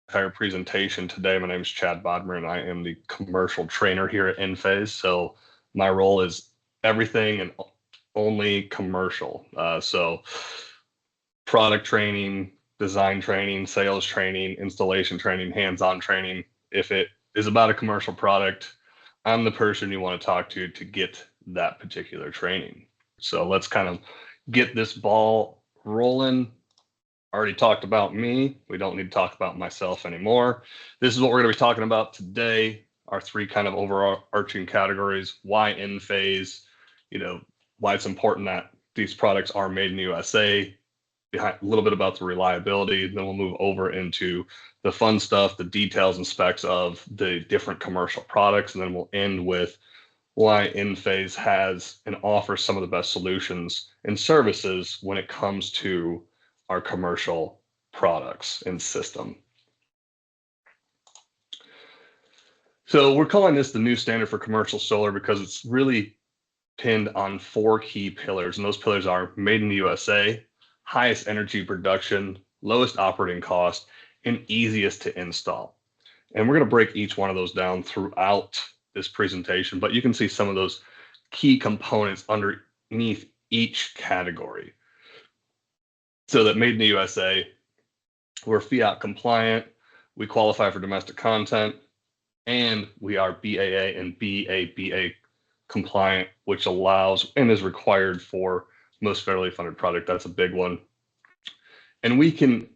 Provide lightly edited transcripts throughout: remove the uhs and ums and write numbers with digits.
entire presentation today. My name is Chad Bodmer, and I am the commercial trainer here at Enphase. So my role is everything and only commercial. So product training, design training, sales training, installation training, hands-on training. If it is about a commercial product, I'm the person you want to talk to get that particular training. So let's kind of get this ball rolling. Already talked about me. We don't need to talk about myself anymore. This is what we're going to be talking about today. Our three kind of overarching categories: why Enphase, why it's important that these products are made in the USA, a little bit about the reliability. Then we'll move over into the fun stuff, the details and specs of the different commercial products. And then we'll end with why Enphase has and offers some of the best solutions and services when it comes to our commercial products and system. So we're calling this the new standard for commercial solar because it's really pinned on four key pillars. And those pillars are made in the USA, highest energy production, lowest operating cost, and easiest to install. And we're going to break each one of those down throughout this presentation, but you can see some of those key components underneath each category. So that made in the USA, we're fiat compliant, we qualify for domestic content, and we are BAA and BABA compliant, which allows and is required for most federally funded product. That's a big one. And we can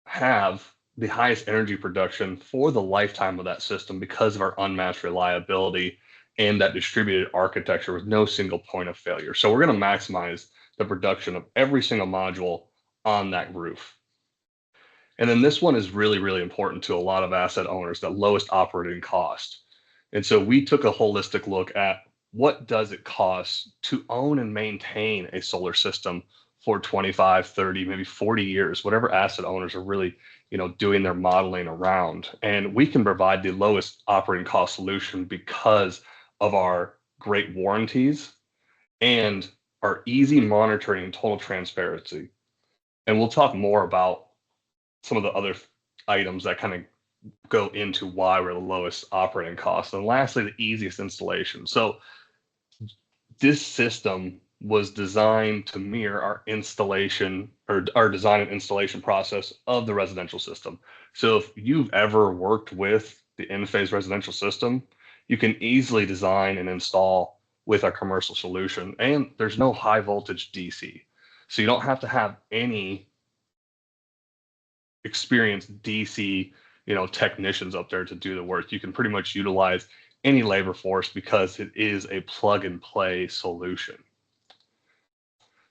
have the highest energy production for the lifetime of that system because of our unmatched reliability and that distributed architecture with no single point of failure. So we're going to maximize the production of every single module on that roof. And then this one is really, really important to a lot of asset owners, that lowest operating cost. And so we took a holistic look at what does it cost to own and maintain a solar system for 25, 30, maybe 40 years, whatever asset owners are really, doing their modeling around. And we can provide the lowest operating cost solution because of our great warranties and our easy monitoring and total transparency. And we'll talk more about some of the other items that kind of go into why we're the lowest operating cost. And lastly, the easiest installation. So this system was designed to mirror our installation or our design and installation process of the residential system. So if you've ever worked with the Enphase residential system, you can easily design and install with our commercial solution. And there's no high voltage DC. So you don't have to have any experienced DC, technicians up there to do the work. You can pretty much utilize any labor force because it is a plug and play solution.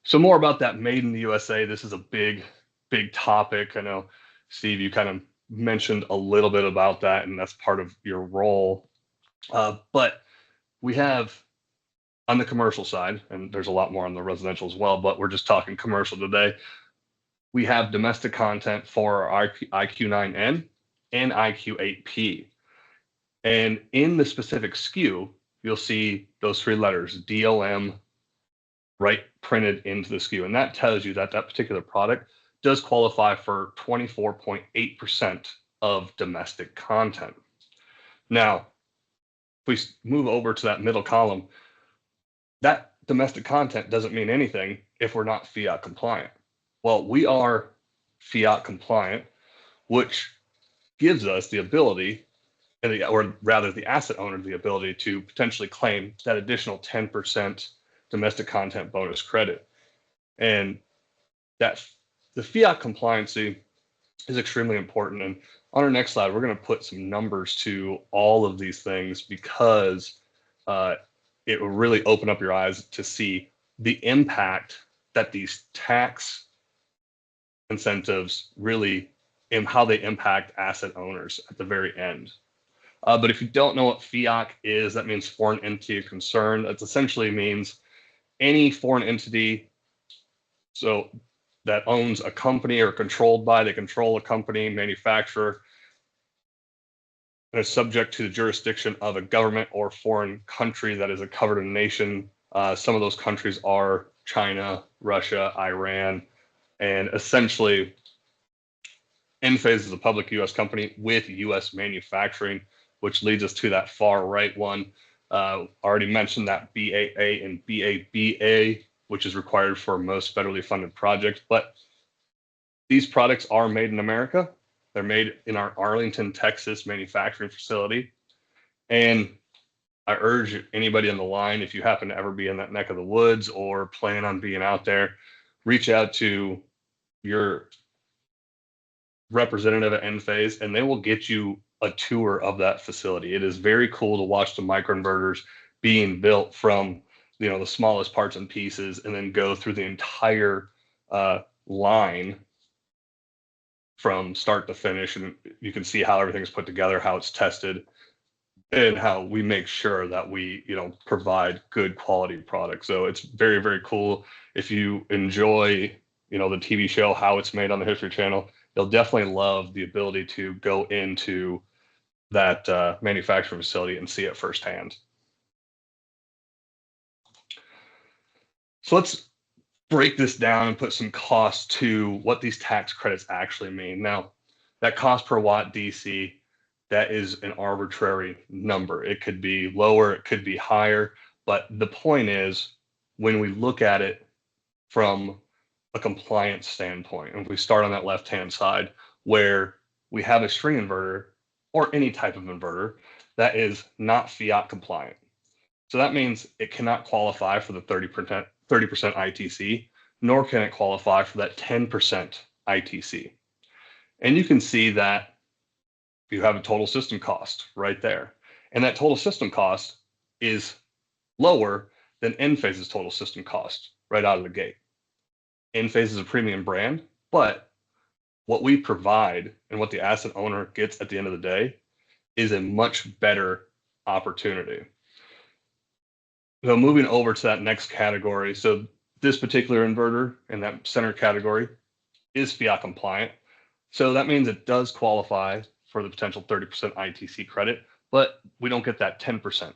So more about that made in the USA. This is a big, big topic. I know, Steve, you kind of mentioned a little bit about that, and that's part of your role. But we have on the commercial side, and there's a lot more on the residential as well, but we're just talking commercial today. We have domestic content for our IQ9N and IQ8P. And in the specific SKU, you'll see those three letters, DOM, right, printed into the SKU. And that tells you that that particular product does qualify for 24.8% of domestic content. Now, if we move over to that middle column, that domestic content doesn't mean anything if we're not fiat compliant. Well, we are fiat compliant, which gives us the ability, or rather the asset owner, the ability to potentially claim that additional 10% domestic content bonus credit. And that the fiat compliancy is extremely important. And on our next slide, we're going to put some numbers to all of these things because it will really open up your eyes to see the impact that these tax incentives really, and how they impact asset owners at the very end. But if you don't know what FIAC is, that means foreign entity of concern. That essentially means any foreign entity that owns a company or controlled by, they control a company, manufacturer, and is subject to the jurisdiction of a government or foreign country that is a covered nation. Some of those countries are China, Russia, Iran, and essentially Enphase is a public U.S. company with U.S. manufacturing, which leads us to that far right one. Already mentioned that BAA and BABA, which is required for most federally funded projects. But these products are made in America. They're made in our Arlington, Texas manufacturing facility. And I urge anybody on the line, if you happen to ever be in that neck of the woods or plan on being out there, reach out to your representative at Enphase and they will get you a tour of that facility. It is very cool to watch the microinverters being built from the smallest parts and pieces and then go through the entire line from start to finish. And you can see how everything's put together, how it's tested, and how we make sure that we provide good quality products. So it's very, very cool. If you enjoy the TV show How It's Made on the History Channel, you'll definitely love the ability to go into that manufacturing facility and see it firsthand. So let's break this down and put some cost to what these tax credits actually mean. Now, that cost per watt DC, that is an arbitrary number. It could be lower, it could be higher, but the point is, when we look at it from a compliance standpoint, and if we start on that left-hand side, where we have a string inverter or any type of inverter that is not fiat compliant. So that means it cannot qualify for the 30% ITC, nor can it qualify for that 10% ITC. And you can see that you have a total system cost right there. And that total system cost is lower than Enphase's total system cost right out of the gate. Enphase is a premium brand, but what we provide and what the asset owner gets at the end of the day is a much better opportunity. So moving over to that next category. So this particular inverter in that center category is fiat compliant. So that means it does qualify for the potential 30% ITC credit, but we don't get that 10%.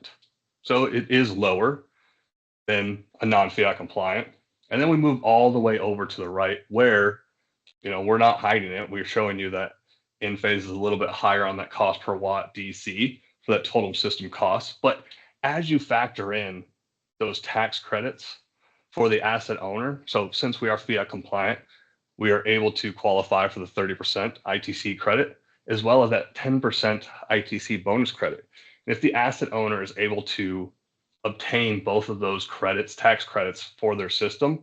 So it is lower than a non-fiat compliant. And then we move all the way over to the right where, we're not hiding it. We're showing you that Enphase is a little bit higher on that cost per watt DC for that total system cost. But as you factor in those tax credits for the asset owner, so since we are fiat compliant, we are able to qualify for the 30% ITC credit, as well as that 10% ITC bonus credit. And if the asset owner is able to obtain both of those credits, tax credits for their system,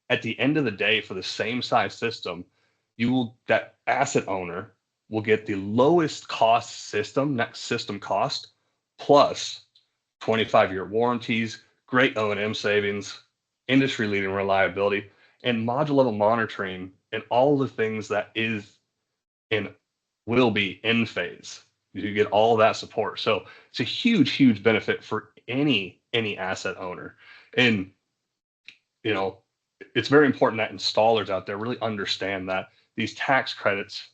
at the end of the day, for the same size system, that asset owner will get the lowest cost system, net system cost, plus 25-year warranties, great O&M savings, industry-leading reliability, and module level monitoring, and all the things that is and will be Enphase. You get all of that support. So it's a huge, huge benefit for any asset owner. And it's very important that installers out there really understand that these tax credits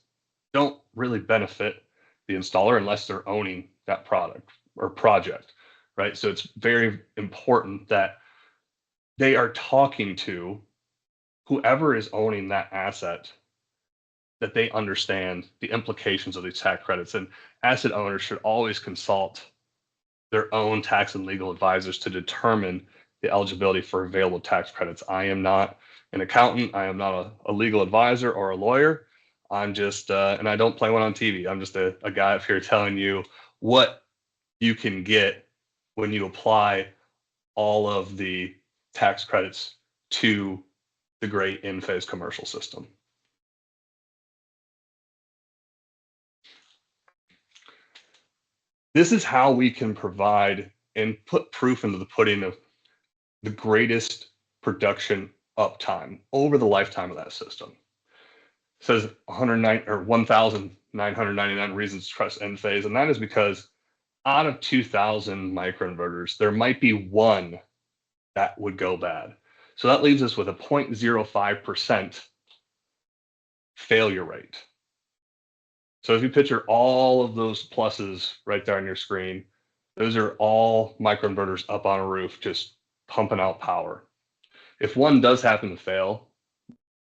don't really benefit the installer unless they're owning that product or project, right? So it's very important that they are talking to whoever is owning that asset, that they understand the implications of these tax credits. And asset owners should always consult their own tax and legal advisors to determine the eligibility for available tax credits. I am not an accountant. I am not a legal advisor or a lawyer. I'm just, and I don't play one on TV. I'm just a guy up here telling you what you can get when you apply all of the tax credits to the great Enphase commercial system. This is how we can provide and put proof into the pudding of the greatest production uptime over the lifetime of that system. It says 1,999 reasons to trust Enphase, and that is because out of 2,000 microinverters, there might be one that would go bad. So that leaves us with a 0.05% failure rate. So if you picture all of those pluses right there on your screen, those are all microinverters up on a roof just pumping out power. If one does happen to fail,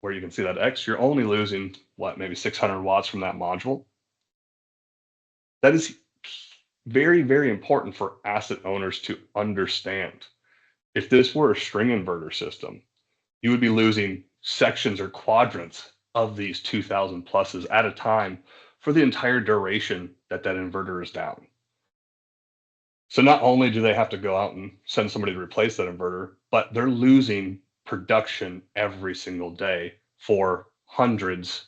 where you can see that X, you're only losing what, maybe 600 watts from that module. That is very, very important for asset owners to understand. If this were a string inverter system, you would be losing sections or quadrants of these 2000 pluses at a time for the entire duration that that inverter is down. So not only do they have to go out and send somebody to replace that inverter, but they're losing production every single day for hundreds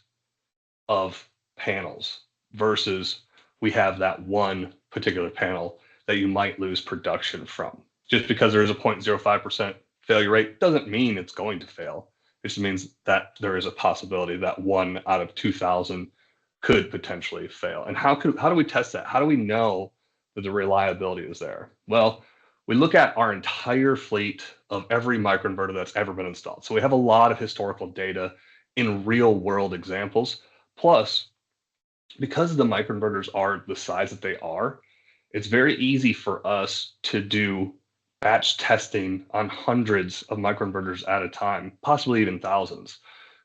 of panels versus we have that one particular panel that you might lose production from. Just because there is a 0.05% failure rate doesn't mean it's going to fail. It just means that there is a possibility that 1 out of 2,000 could potentially fail. And how do we test that? How do we know that the reliability is there? Well, we look at our entire fleet of every microinverter that's ever been installed. So we have a lot of historical data in real world examples. Plus, because the microinverters are the size that they are, it's very easy for us to do batch testing on hundreds of microinverters at a time, possibly even thousands.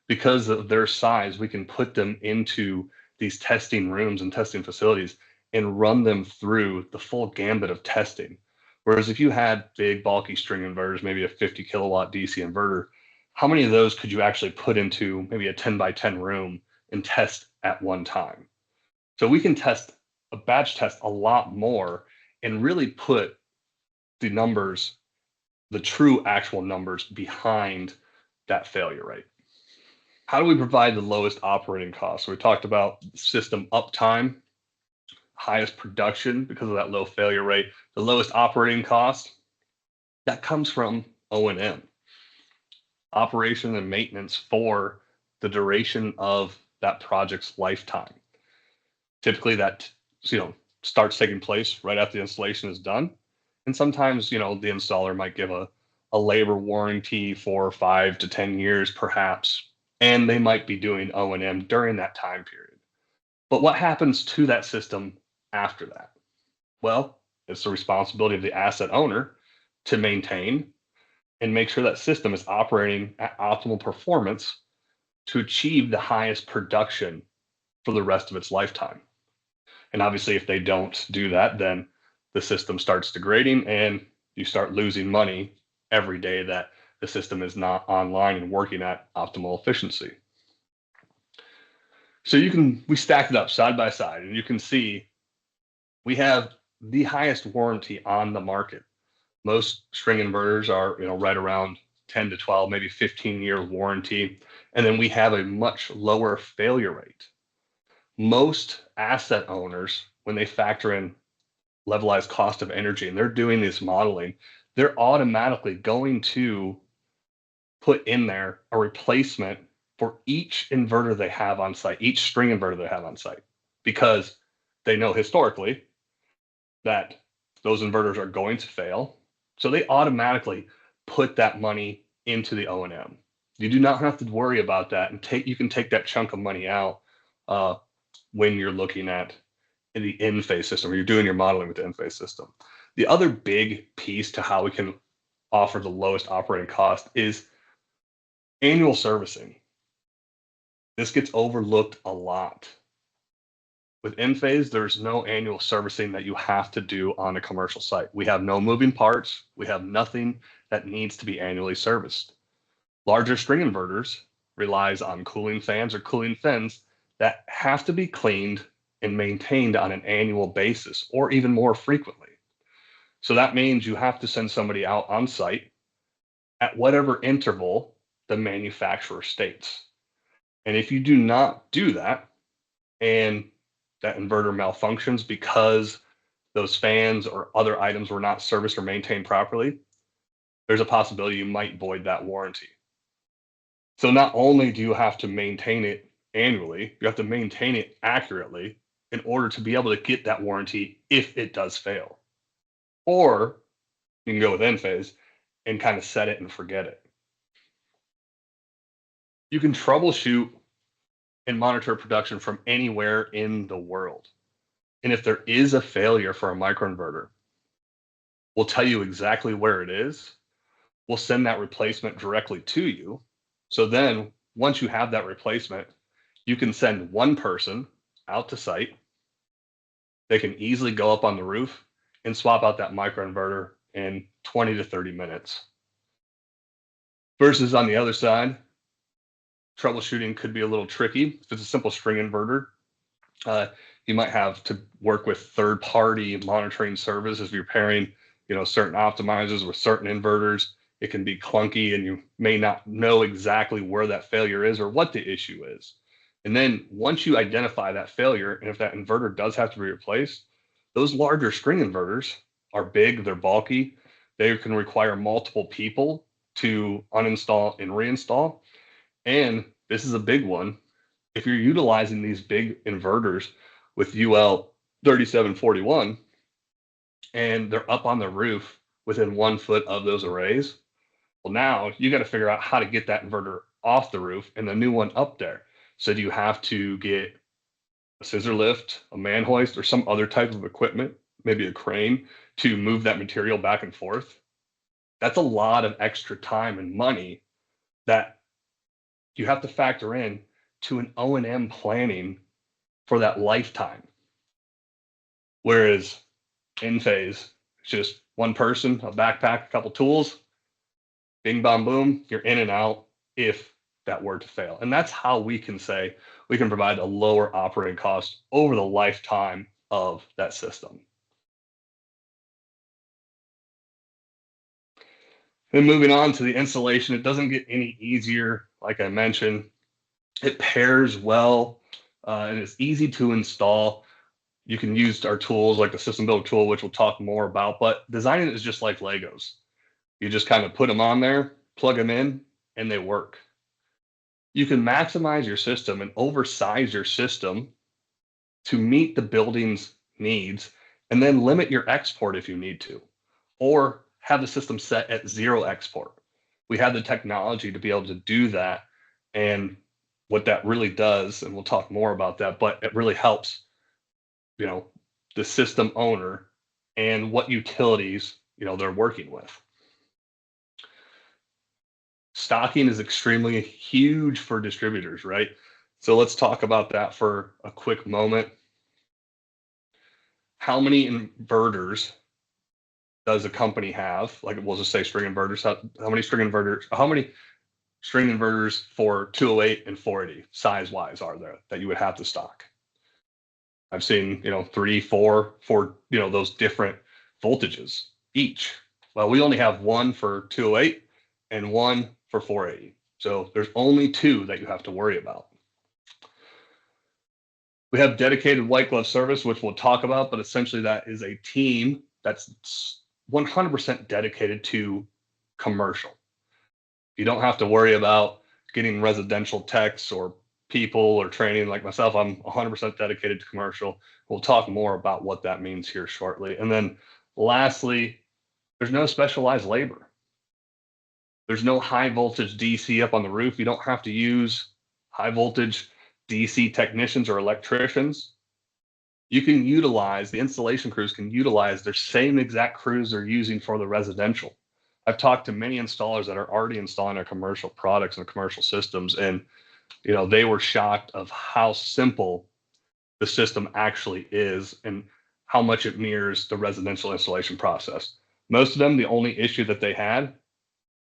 Because of their size, we can put them into these testing rooms and testing facilities and run them through the full gambit of testing. Whereas if you had big, bulky string inverters, maybe a 50 kilowatt DC inverter, how many of those could you actually put into maybe a 10 by 10 room and test at one time? So we can test a batch test a lot more and really put the numbers, the true actual numbers behind that failure rate. How do we provide the lowest operating costs? So we talked about system uptime, highest production because of that low failure rate, the lowest operating cost. That comes from O&M, operation and maintenance for the duration of that project's lifetime. Typically that, starts taking place right after the installation is done. And sometimes, the installer might give a labor warranty for 5 to 10 years, perhaps, and they might be doing O&M during that time period. But what happens to that system after that? Well, it's the responsibility of the asset owner to maintain and make sure that system is operating at optimal performance to achieve the highest production for the rest of its lifetime. And obviously, if they don't do that, then the system starts degrading and you start losing money every day that the system is not online and working at optimal efficiency. So we stack it up side by side and you can see we have the highest warranty on the market. Most string inverters are, right around 10 to 12, maybe 15-year warranty. And then we have a much lower failure rate. Most asset owners, when they factor in levelized cost of energy and they're doing this modeling, they're automatically going to put in there a replacement for each inverter they have on site, each string inverter they have on site, because they know historically that those inverters are going to fail. So they automatically put that money into the O&M. You do not have to worry about that, and you can take that chunk of money out when you're looking at the Enphase system, or you're doing your modeling with the Enphase system. The other big piece to how we can offer the lowest operating cost is annual servicing. This gets overlooked a lot. With Enphase, there's no annual servicing that you have to do on a commercial site. We have no moving parts. We have nothing that needs to be annually serviced. Larger string inverters relies on cooling fans or cooling fins that have to be cleaned and maintained on an annual basis or even more frequently. So that means you have to send somebody out on site at whatever interval the manufacturer states. And if you do not do that, and that inverter malfunctions because those fans or other items were not serviced or maintained properly, there's a possibility you might void that warranty. So not only do you have to maintain it annually, you have to maintain it accurately in order to be able to get that warranty if it does fail. Or you can go with Enphase and kind of set it and forget it. You can troubleshoot and monitor production from anywhere in the world. And if there is a failure for a microinverter, we'll tell you exactly where it is. We'll send that replacement directly to you. So then once you have that replacement, you can send one person out to site. They can easily go up on the roof and swap out that microinverter in 20 to 30 minutes. Versus on the other side, troubleshooting could be a little tricky. If it's a simple string inverter, you might have to work with third-party monitoring services. If you're pairing, certain optimizers with certain inverters, it can be clunky, and you may not know exactly where that failure is or what the issue is. And then once you identify that failure, and if that inverter does have to be replaced, those larger string inverters are big, they're bulky, they can require multiple people to uninstall and reinstall. And this is a big one. If you're utilizing these big inverters with UL 3741 and they're up on the roof within 1 foot of those arrays, well, now you got to figure out how to get that inverter off the roof and the new one up there. So do you have to get a scissor lift, a man hoist, or some other type of equipment, maybe a crane, to move that material back and forth? That's a lot of extra time and money that you have to factor in to an O&M planning for that lifetime. Whereas Enphase, it's just one person, a backpack, a couple tools, bing, bong, boom, you're in and out if that were to fail. And that's how we can say we can provide a lower operating cost over the lifetime of that system. And moving on to the installation, it doesn't get any easier. Like I mentioned, it pairs well and it's easy to install. You can use our tools like the system builder tool, which we'll talk more about, but designing it is just like Legos. You just kind of put them on there, plug them in, and they work. You can maximize your system and oversize your system to meet the building's needs, and then limit your export if you need to, or have the system set at 0 export. We have the technology to be able to do that. And what that really does, and we'll talk more about that, but it really helps, the system owner and what utilities, they're working with. Stocking is extremely huge for distributors, right? So let's talk about that for a quick moment. How many inverters does a company have? Like, we'll just say string inverters. How many string inverters for 208 and 480 size-wise are there that you would have to stock? I've seen, 3, 4, those different voltages each. Well, we only have one for 208 and one for 480. So there's only 2 that you have to worry about. We have dedicated white glove service, which we'll talk about, but essentially that is a team that's 100% dedicated to commercial. You don't have to worry about getting residential techs or people or training like myself. I'm 100% dedicated to commercial. We'll talk more about what that means here shortly. And then lastly, there's no specialized labor. There's no high voltage DC up on the roof. You don't have to use high voltage DC technicians or electricians. You can utilize, the installation crews can utilize their same exact crews they're using for the residential. I've talked to many installers that are already installing our commercial products and commercial systems, and they were shocked of how simple the system actually is and how much it mirrors the residential installation process. Most of them, the only issue that they had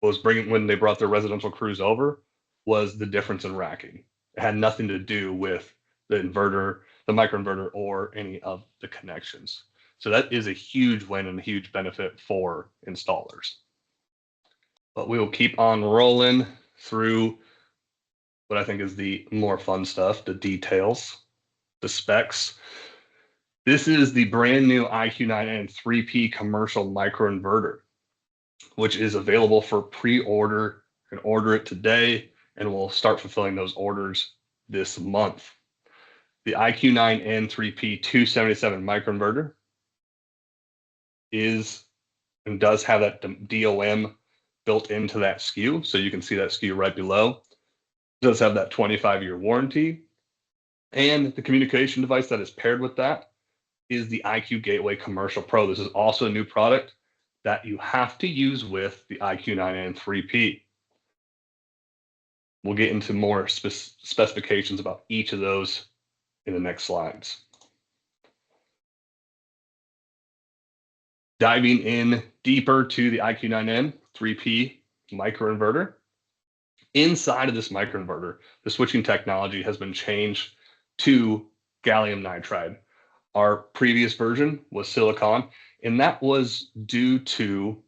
was when they brought their residential crews over, was the difference in racking. It had nothing to do with the inverter, the microinverter, or any of the connections. So that is a huge win and a huge benefit for installers. But we will keep on rolling through what I think is the more fun stuff, the details, the specs. This is the brand new IQ9N 3P commercial microinverter, which is available for pre-order. You can order it today, and we'll start fulfilling those orders this month. The IQ9N 3P 277 microinverter is and does have that DOM built into that SKU. So you can see that SKU right below. It does have that 25-year warranty. And the communication device that is paired with that is the IQ Gateway Commercial Pro. This is also a new product that you have to use with the IQ9N 3P. We'll get into more specifications about each of those in the next slides. Diving in deeper to the IQ9N 3P microinverter. Inside of this microinverter, the switching technology has been changed to gallium nitride. Our previous version was silicon, and that was due to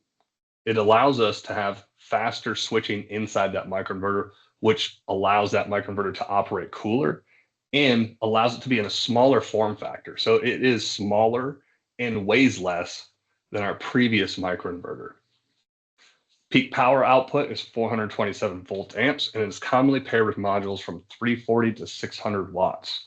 it allows us to have faster switching inside that microinverter, which allows that microinverter to operate cooler and allows it to be in a smaller form factor. So it is smaller and weighs less than our previous microinverter. Peak power output is 427 volt amps, and it is commonly paired with modules from 340 to 600 watts.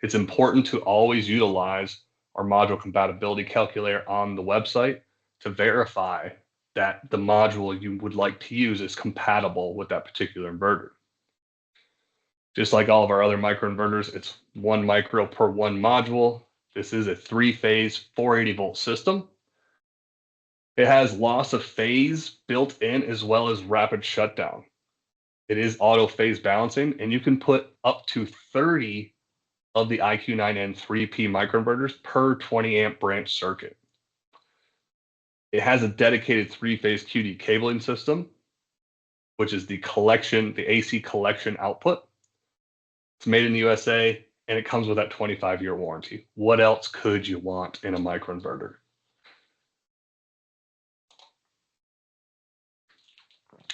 It's important to always utilize our module compatibility calculator on the website to verify that the module you would like to use is compatible with that particular inverter. Just like all of our other microinverters, it's 1 micro per 1 module. This is a 3-phase 480 volt system. It has loss of phase built in as well as rapid shutdown. It is auto phase balancing, and you can put up to 30 of the IQ9N 3P microinverters per 20 amp branch circuit. It has a dedicated 3-phase QD cabling system, which is the AC collection output. It's made in the USA, and it comes with that 25-year warranty. What else could you want in a microinverter?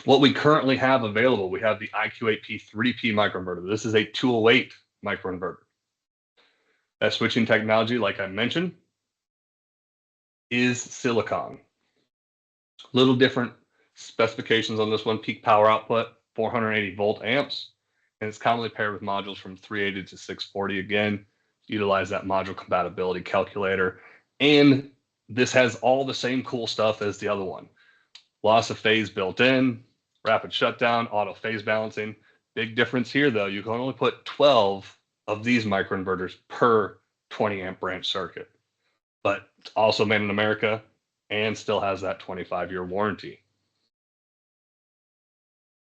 What we currently have available, we have the IQ8P 3P microinverter. This is a 208 microinverter. That switching technology, like I mentioned, is silicon. Little different specifications on this one. Peak power output, 480 volt amps, and it's commonly paired with modules from 380 to 640. Again, utilize that module compatibility calculator. And this has all the same cool stuff as the other one. Loss of phase built in, rapid shutdown, auto phase balancing. Big difference here, though, you can only put 12 of these microinverters per 20 amp branch circuit, but it's also made in America and still has that 25-year warranty.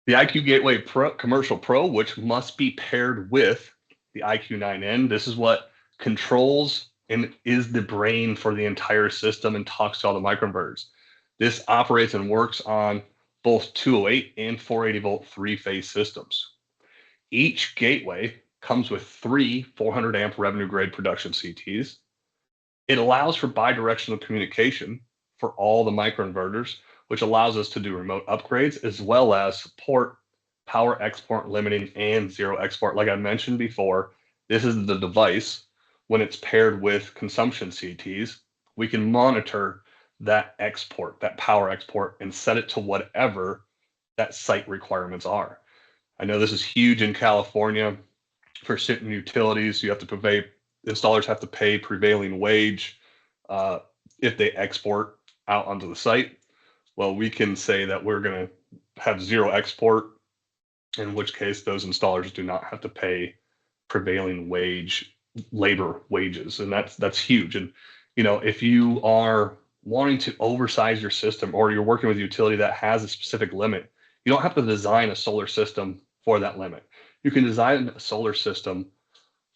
The IQ Gateway Commercial Pro, which must be paired with the IQ9N. This is what controls and is the brain for the entire system and talks to all the microinverters. This operates and works on both 208 and 480 volt 3-phase systems. Each gateway comes with 3 400 amp revenue grade production CTs. It allows for bidirectional communication for all the microinverters, which allows us to do remote upgrades as well as support power export limiting and zero export. Like I mentioned before, this is the device. When it's paired with consumption CTs, we can monitor that export, that power export, and set it to whatever that site requirements are. I know this is huge in California for certain utilities. You have to pay, installers have to pay prevailing wage if they export out onto the site. Well, we can say that we're going to have zero export, in which case those installers do not have to pay prevailing wage labor wages, and that's huge. And if you are wanting to oversize your system or you're working with a utility that has a specific limit, you don't have to design a solar system for that limit. You can design a solar system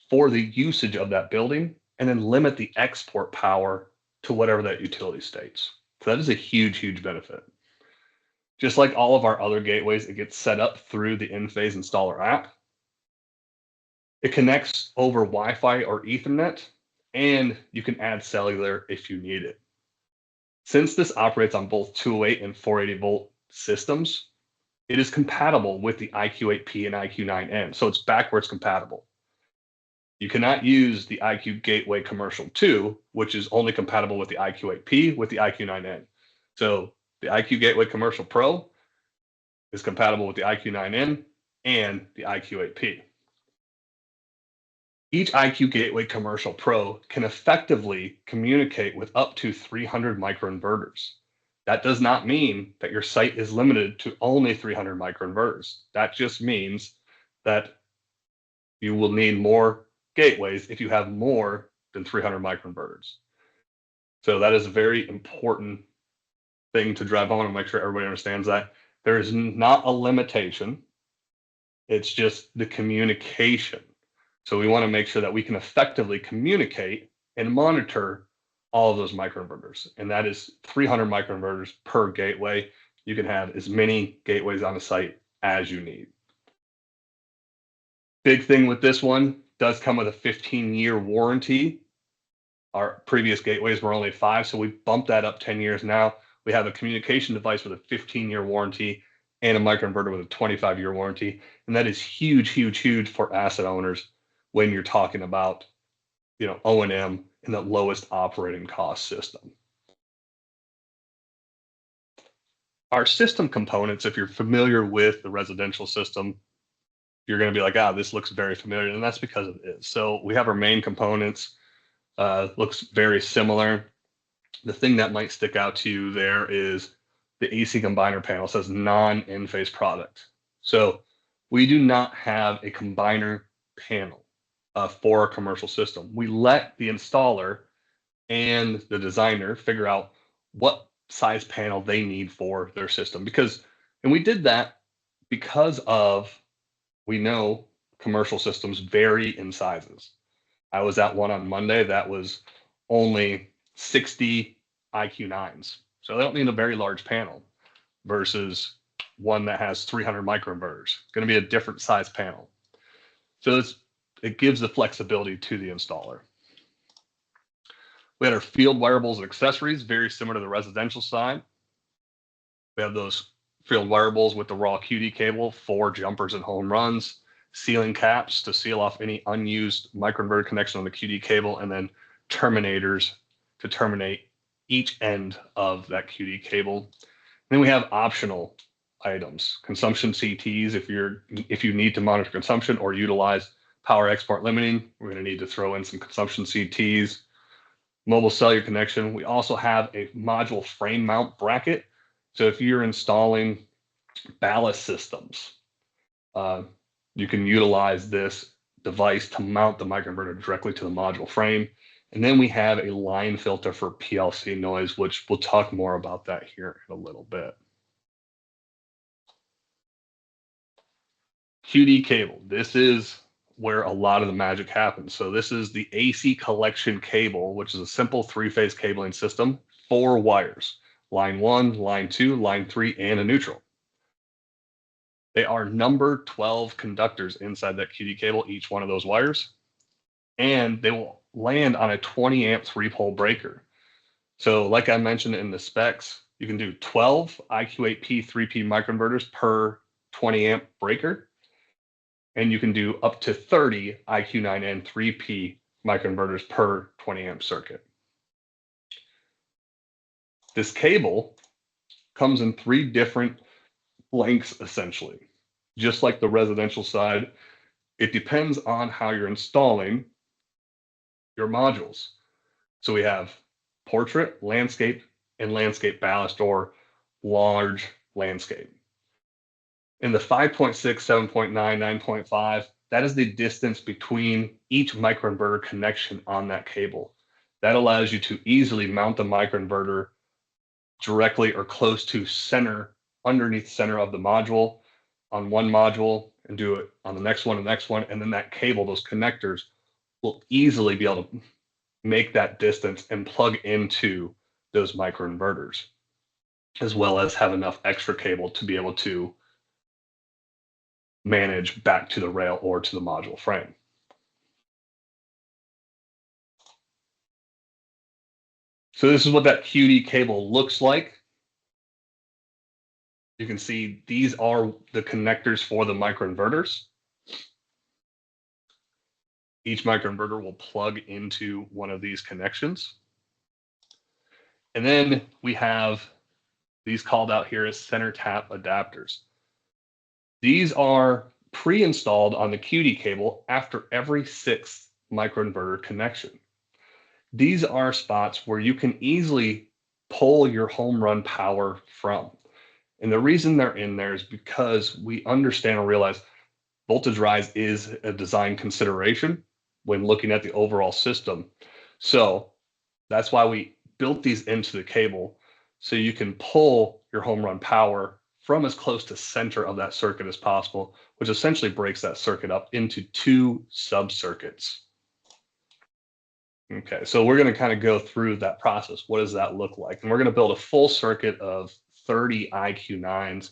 for the usage of that building and then limit the export power to whatever that utility states. So that is a huge, huge benefit. Just like all of our other gateways, it gets set up through the Enphase installer app. It connects over Wi-Fi or Ethernet, and you can add cellular if you need it. Since this operates on both 208 and 480 volt systems, it is compatible with the IQ8P and IQ9N, so it's backwards compatible. You cannot use the IQ Gateway Commercial 2, which is only compatible with the IQ8P with the IQ9N. So the IQ Gateway Commercial Pro is compatible with the IQ9N and the IQ8P. Each IQ Gateway Commercial Pro can effectively communicate with up to 300 microinverters. That does not mean that your site is limited to only 300 microinverters. That just means that you will need more gateways if you have more than 300 microinverters. So that is a very important thing to drive. I want to make sure everybody understands that. There is not a limitation It's just the communication. So we want to make sure that we can effectively communicate and monitor all of those microinverters. And that is 300 microinverters per gateway. You can have as many gateways on the site as you need. Big thing with this one, does come with a 15-year warranty. Our previous gateways were only 5, so we bumped that up 10 years now. We have a communication device with a 15-year warranty and a microinverter with a 25-year warranty. And that is huge, huge, huge for asset owners when you're talking about, O&M and the lowest operating cost system. Our system components, if you're familiar with the residential system, you're going to be like, this looks very familiar. And that's because it is. So we have our main components, looks very similar. The thing that might stick out to you there is the AC combiner panel says non-Enphase product. So we do not have a combiner panel for a commercial system. We let the installer and the designer figure out what size panel they need for their system. And we did that because we know commercial systems vary in sizes. I was at one on Monday that was only 60 IQ9s. So they don't need a very large panel versus one that has 300 microinverters. It's going to be a different size panel. So it gives the flexibility to the installer. We had our field wearables and accessories, very similar to the residential side. We have those field wearables with the raw QD cable for jumpers and home runs, sealing caps to seal off any unused microinverter connection on the QD cable, and then terminators to terminate each end of that QD cable. And then we have optional items, consumption CTs. If you need to monitor consumption or utilize power export limiting, we're going to need to throw in some consumption CTs. Mobile cellular connection. We also have a module frame mount bracket. So if you're installing ballast systems, you can utilize this device to mount the microinverter directly to the module frame. And then we have a line filter for PLC noise, which we'll talk more about that here in a little bit. QD cable. This is where a lot of the magic happens. So this is the AC collection cable, which is a simple 3-phase cabling system, 4 wires, line 1, line 2, line 3, and a neutral. They are number 12 conductors inside that QD cable, each one of those wires, and they will land on a 20 amp 3-pole breaker. So like I mentioned in the specs, you can do 12 IQ8P 3P microinverters per 20 amp breaker. And you can do up to 30 IQ9N 3P microinverters per 20 amp circuit. This cable comes in 3 different lengths, essentially. Just like the residential side, it depends on how you're installing your modules. So we have portrait, landscape, and landscape ballast or large landscape. In the 5.6, 7.9, 9.5, that is the distance between each microinverter connection on that cable. That allows you to easily mount the microinverter directly or close to center, underneath center of the module on one module, and do it on the next one, and then that cable, those connectors, will easily be able to make that distance and plug into those microinverters, as well as have enough extra cable to be able to manage back to the rail or to the module frame. So this is what that QD cable looks like. You can see these are the connectors for the microinverters. Each microinverter will plug into one of these connections. And then we have these called out here as center tap adapters. These are pre-installed on the QD cable after every 6th microinverter connection. These are spots where you can easily pull your home run power from. And the reason they're in there is because we understand and realize voltage rise is a design consideration when looking at the overall system. So that's why we built these into the cable, so you can pull your home run power from as close to center of that circuit as possible, which essentially breaks that circuit up into 2 sub-circuits. Okay, so we're going to kind of go through that process. What does that look like? And we're going to build a full circuit of 30 IQ9s.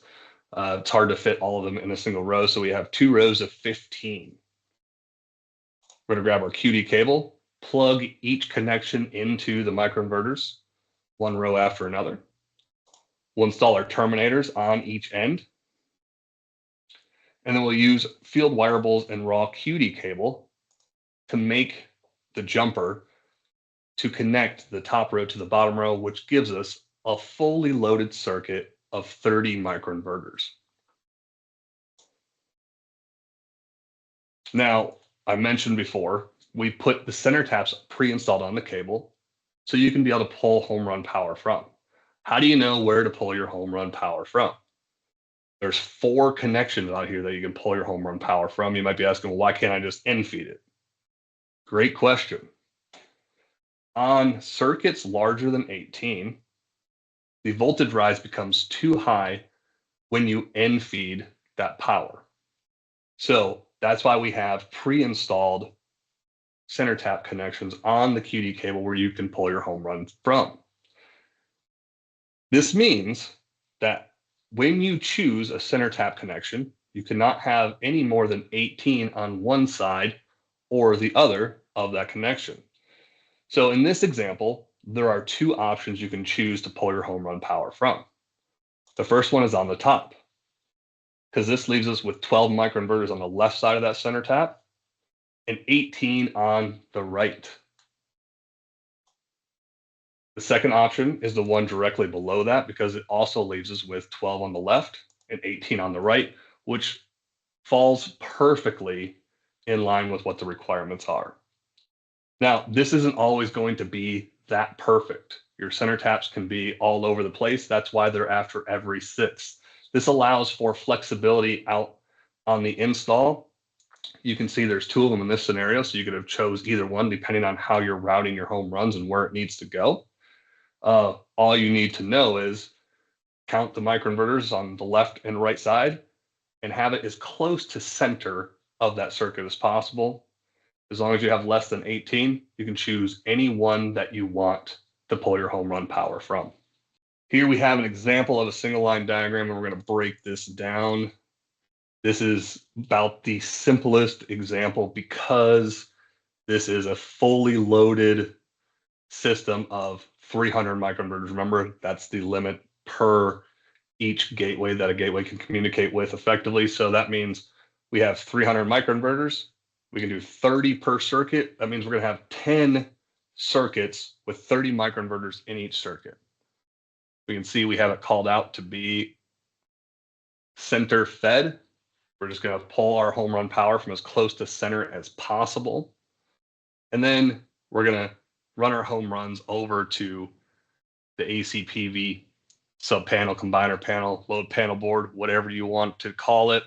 It's hard to fit all of them in a single row, so we have 2 rows of 15. We're going to grab our QD cable, plug each connection into the microinverters, 1 row after another. We'll install our terminators on each end. And then we'll use field wireables and raw QD cable to make the jumper to connect the top row to the bottom row, which gives us a fully loaded circuit of 30 microinverters. Now, I mentioned before, we put the center taps pre-installed on the cable so you can be able to pull home run power from. How do you know where to pull your home run power from? There's 4 connections out here that you can pull your home run power from. You might be asking, well, why can't I just N-feed it? Great question. On circuits larger than 18, the voltage rise becomes too high when you N-feed that power. So that's why we have pre-installed center tap connections on the QD cable where you can pull your home runs from. This means that when you choose a center tap connection, you cannot have any more than 18 on one side or the other of that connection. So in this example, there are 2 options you can choose to pull your home run power from. The first one is on the top, because this leaves us with 12 microinverters on the left side of that center tap and 18 on the right. The second option is the one directly below that, because it also leaves us with 12 on the left and 18 on the right, which falls perfectly in line with what the requirements are. Now, this isn't always going to be that perfect. Your center taps can be all over the place. That's why they're after every 6. This allows for flexibility out on the install. You can see there's 2 of them in this scenario, so you could have chose either one depending on how you're routing your home runs and where it needs to go. All you need to know is count the microinverters on the left and right side and have it as close to center of that circuit as possible. As long as you have less than 18, you can choose any one that you want to pull your home run power from. Here we have an example of a single line diagram, and we're going to break this down. This is about the simplest example because this is a fully loaded system of 300 microinverters. Remember, that's the limit per each gateway that a gateway can communicate with effectively. So that means we have 300 microinverters. We can do 30 per circuit. That means we're going to have 10 circuits with 30 microinverters in each circuit. We can see we have it called out to be center fed. We're just going to pull our home run power from as close to center as possible. And then we're going to run our home runs over to the ACPV sub panel, combiner panel, load panel board, whatever you want to call it.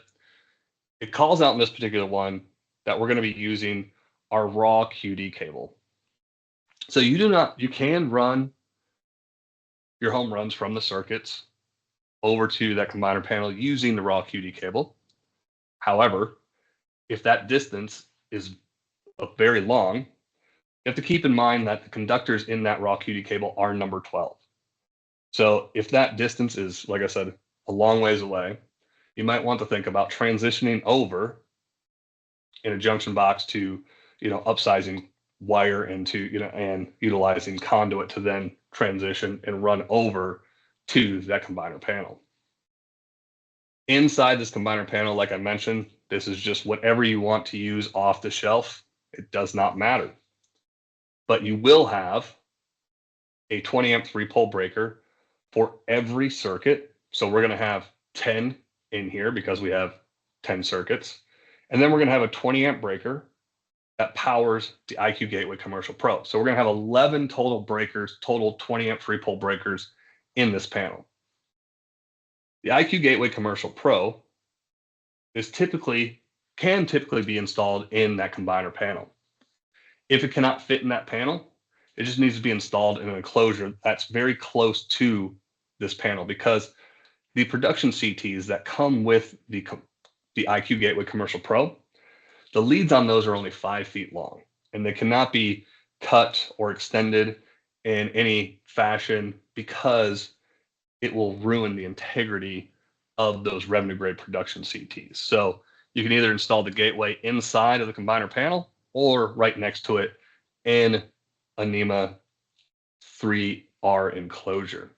It calls out in this particular one that we're going to be using our raw QD cable. So you can run your home runs from the circuits over to that combiner panel using the raw QD cable. However, if that distance is very long, you have to keep in mind that the conductors in that raw QD cable are number 12. So if that distance is, like I said, a long ways away, you might want to think about transitioning over in a junction box to, upsizing wire into, and utilizing conduit to then transition and run over to that combiner panel. Inside this combiner panel, like I mentioned, this is just whatever you want to use off the shelf. It does not matter. But you will have a 20 amp 3-pole breaker for every circuit. So we're going to have 10 in here because we have 10 circuits. And then we're going to have a 20 amp breaker that powers the IQ Gateway Commercial Pro. So we're going to have 11 total breakers, total 20 amp 3-pole breakers in this panel. The IQ Gateway Commercial Pro can typically be installed in that combiner panel. If it cannot fit in that panel, it just needs to be installed in an enclosure that's very close to this panel, because The production CTs that come with the IQ Gateway Commercial Pro, the leads on those are only 5 feet long, and they cannot be cut or extended in any fashion because it will ruin the integrity of those revenue grade production CTs. So you can either install the gateway inside of the combiner panel or right next to it in a NEMA 3R enclosure.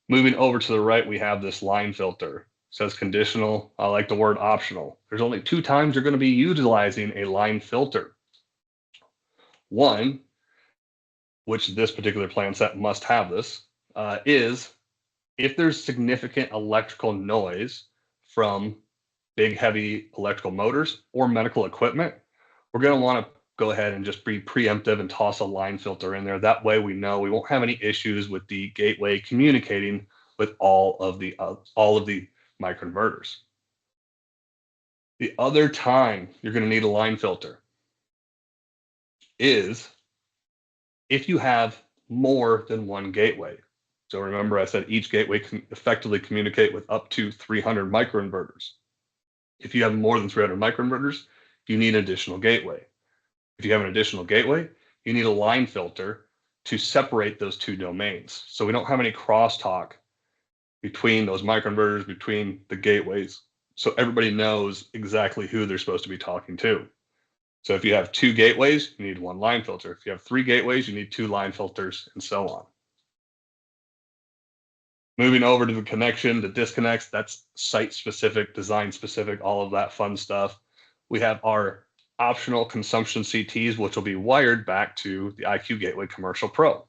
Moving over to the right, we have this line filter. It says conditional. I like the word optional. There's only 2 times you're going to be utilizing a line filter. One, which this particular plan set must have this, is if there's significant electrical noise from big, heavy electrical motors or medical equipment, we're going to want to go ahead and just be preemptive and toss a line filter in there. That way we know we won't have any issues with the gateway communicating with all of the microinverters. The other time you're going to need a line filter is if you have more than one gateway. So remember I said each gateway can effectively communicate with up to 300 microinverters. If you have more than 300 microinverters, you need an additional gateway. If you have an additional gateway, you need a line filter to separate those 2 domains. So we don't have any crosstalk between those microinverters, between the gateways. So everybody knows exactly who they're supposed to be talking to. So if you have 2 gateways, you need 1 line filter. If you have 3 gateways, you need 2 line filters, and so on. Moving over to the connection, the disconnects, that's site specific, design specific, all of that fun stuff. We have our optional consumption CTs, which will be wired back to the IQ Gateway Commercial Pro.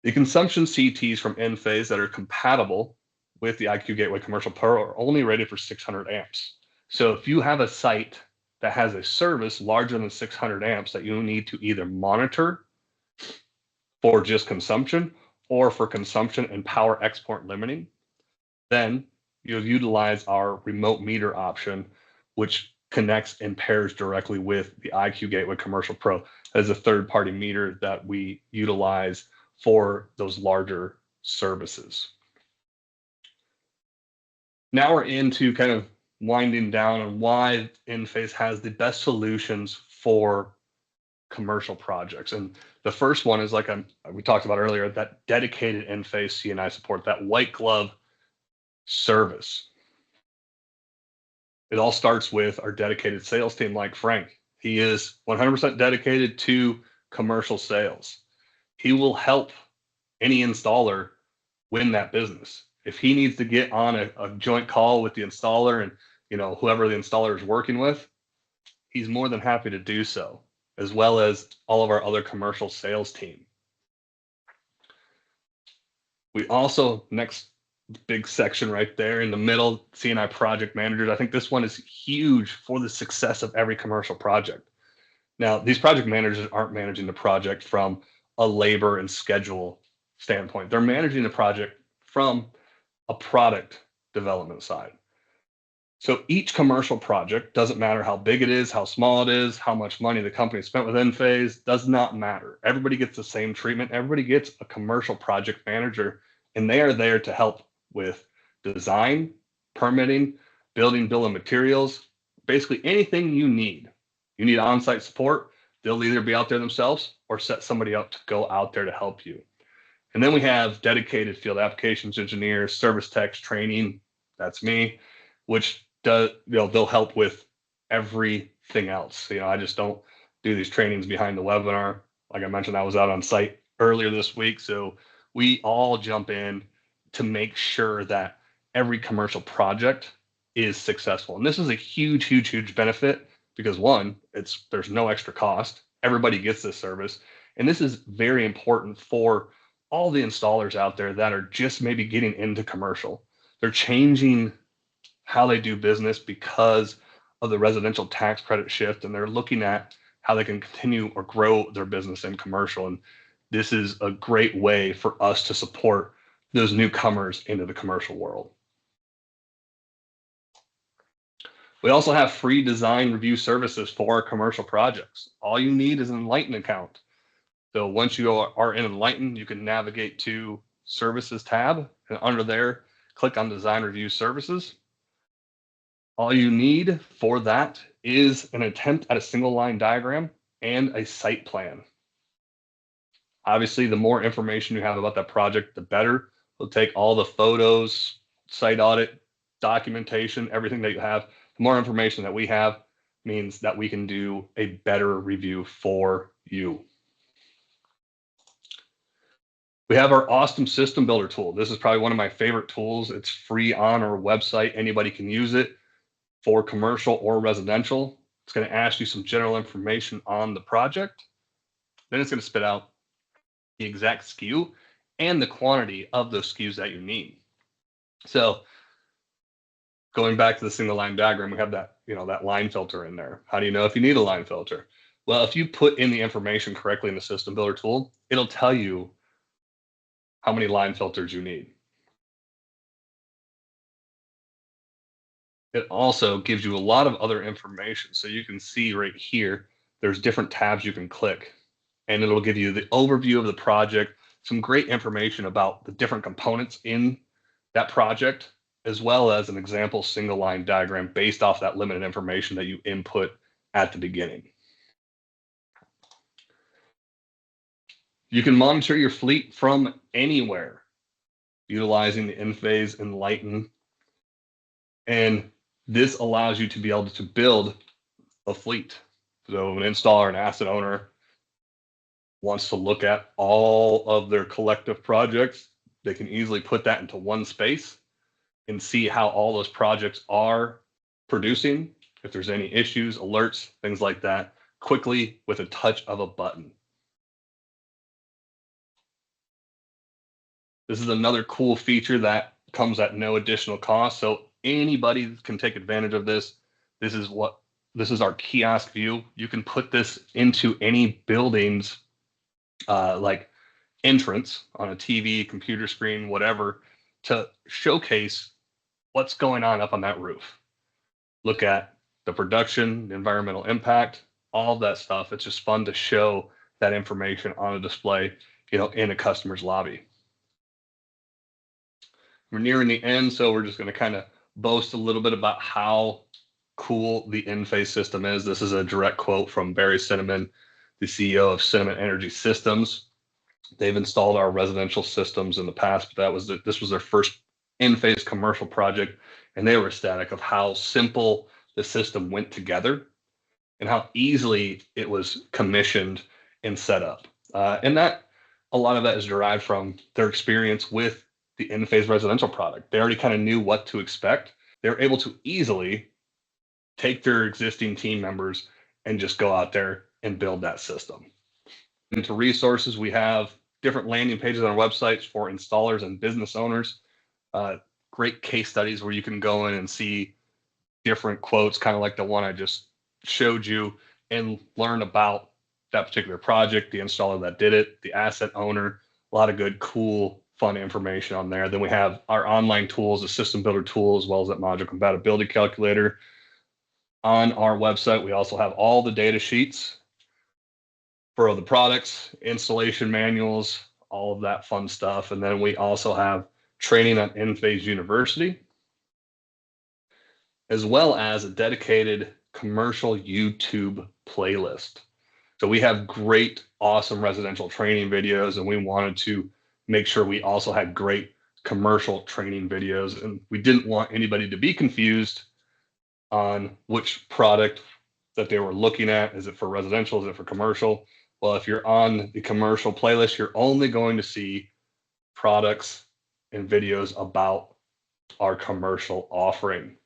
The consumption CTs from Enphase that are compatible with the IQ Gateway Commercial Pro are only rated for 600 amps. So if you have a site that has a service larger than 600 amps that you need to either monitor for just consumption or for consumption and power export limiting, then you'll utilize our remote meter option, which connects and pairs directly with the IQ Gateway Commercial Pro as a third-party meter that we utilize for those larger services. Now we're into kind of winding down on why Enphase has the best solutions for commercial projects. And the first one is, like we talked about earlier, that dedicated Enphase C&I support, that white glove service. It all starts with our dedicated sales team like Frank. He is 100% dedicated to commercial sales. He will help any installer win that business. If he needs to get on a joint call with the installer and whoever the installer is working with, he's more than happy to do so, as well as all of our other commercial sales team. We also, next big section right there in the middle, C&I project managers. I think this one is huge for the success of every commercial project. Now, these project managers aren't managing the project from a labor and schedule standpoint. They're managing the project from a product development side. So each commercial project, doesn't matter how big it is, how small it is, how much money the company spent with Enphase, does not matter. Everybody gets the same treatment. Everybody gets a commercial project manager, and they are there to help with design, permitting, building bill of materials, basically anything you need. You need on-site support, they'll either be out there themselves or set somebody up to go out there to help you. And then we have dedicated field applications engineers, service techs, training, that's me, which does, they'll help with everything else. I just don't do these trainings behind the webinar. Like I mentioned, I was out on site earlier this week, so we all jump in to make sure that every commercial project is successful. And this is a huge, huge, huge benefit because one, there's no extra cost. Everybody gets this service. And this is very important for all the installers out there that are just maybe getting into commercial. They're changing how they do business because of the residential tax credit shift, and they're looking at how they can continue or grow their business in commercial. And this is a great way for us to support those newcomers into the commercial world. We also have free design review services for our commercial projects. All you need is an Enlighten account. So once you are in Enlighten, you can navigate to Services tab, and under there, click on Design Review Services. All you need for that is an attempt at a single line diagram and a site plan. Obviously, the more information you have about that project, the better. We'll take all the photos, site audit, documentation, everything that you have. The more information that we have means that we can do a better review for you. We have our awesome system builder tool. This is probably one of my favorite tools. It's free on our website. Anybody can use it for commercial or residential. It's going to ask you some general information on the project. Then it's going to spit out the exact SKU and the quantity of those SKUs that you need. So going back to the single line diagram, we have that, that line filter in there. How do you know if you need a line filter? Well, if you put in the information correctly in the system builder tool, it'll tell you how many line filters you need. It also gives you a lot of other information. So you can see right here, there's different tabs you can click, and it'll give you the overview of the project, some great information about the different components in that project, as well as an example single line diagram based off that limited information that you input at the beginning. You can monitor your fleet from anywhere utilizing the Enphase Enlighten. And this allows you to be able to build a fleet. So an installer, an asset owner wants to look at all of their collective projects. They can easily put that into one space and see how all those projects are producing, if there's any issues, alerts, things like that, quickly with a touch of a button. This is another cool feature that comes at no additional cost. So anybody can take advantage of this. This is our kiosk view. You can put this into any building's like entrance on a TV, computer screen, whatever, to showcase what's going on up on that roof. Look at the production, the environmental impact, all of that stuff. It's just fun to show that information on a display, in a customer's lobby. We're nearing the end, so we're just going to kind of boast a little bit about how cool the Enphase system is. This is a direct quote from Barry Cinnamon, the CEO of Cinnamon Energy Systems. They've installed our residential systems in the past, but this was their first Enphase commercial project, and they were ecstatic of how simple the system went together and how easily it was commissioned and set up. And that a lot of that is derived from their experience with the Enphase residential product. They already kind of knew what to expect. They're able to easily take their existing team members and just go out there and build that system. Into resources, we have different landing pages on our websites for installers and business owners. Great case studies where you can go in and see different quotes, kind of like the one I just showed you, and learn about that particular project, the installer that did it, the asset owner. A lot of good, cool, fun information on there. Then we have our online tools, the system builder tool, as well as that module compatibility calculator. On our website, we also have all the data sheets for the products, installation manuals, all of that fun stuff. And then we also have training on Enphase University, as well as a dedicated commercial YouTube playlist. So we have great, awesome residential training videos, and we wanted to make sure we also had great commercial training videos. And we didn't want anybody to be confused on which product that they were looking at. Is it for residential? Is it for commercial? Well, if you're on the commercial playlist, you're only going to see products and videos about our commercial offering.